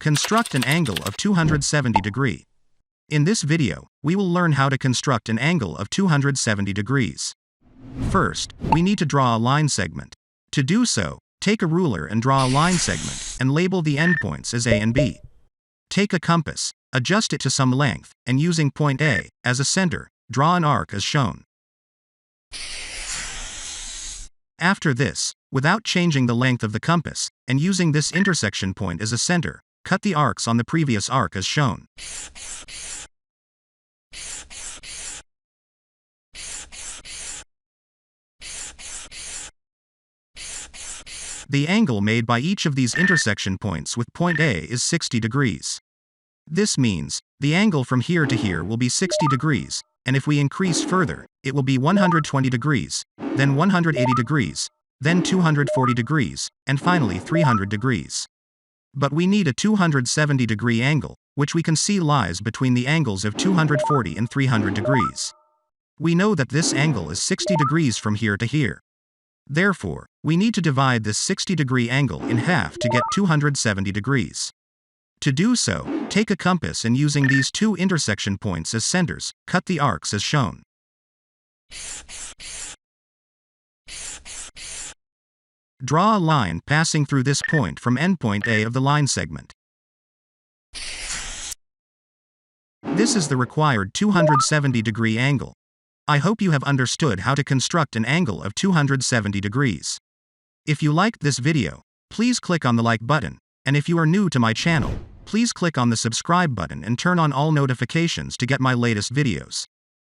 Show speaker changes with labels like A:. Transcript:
A: Construct an angle of 270 degrees. In this video, we will learn how to construct an angle of 270 degrees. First, we need to draw a line segment. To do so, take a ruler and draw a line segment, and label the endpoints as A and B. Take a compass, adjust it to some length, and using point A as a center, draw an arc as shown. After this, without changing the length of the compass, and using this intersection point as a center, cut the arcs on the previous arc as shown. The angle made by each of these intersection points with point A is 60 degrees. This means, the angle from here to here will be 60 degrees, and if we increase further, it will be 120 degrees, then 180 degrees, then 240 degrees, and finally 300 degrees. But we need a 270 degree angle, which we can see lies between the angles of 240 and 300 degrees. We know that this angle is 60 degrees from here to here. Therefore, we need to divide this 60 degree angle in half to get 270 degrees. To do so, take a compass and using these two intersection points as centers, cut the arcs as shown. Draw a line passing through this point from endpoint A of the line segment. This is the required 270 degree angle. I hope you have understood how to construct an angle of 270 degrees. If you liked this video, please click on the like button, and if you are new to my channel, please click on the subscribe button and turn on all notifications to get my latest videos.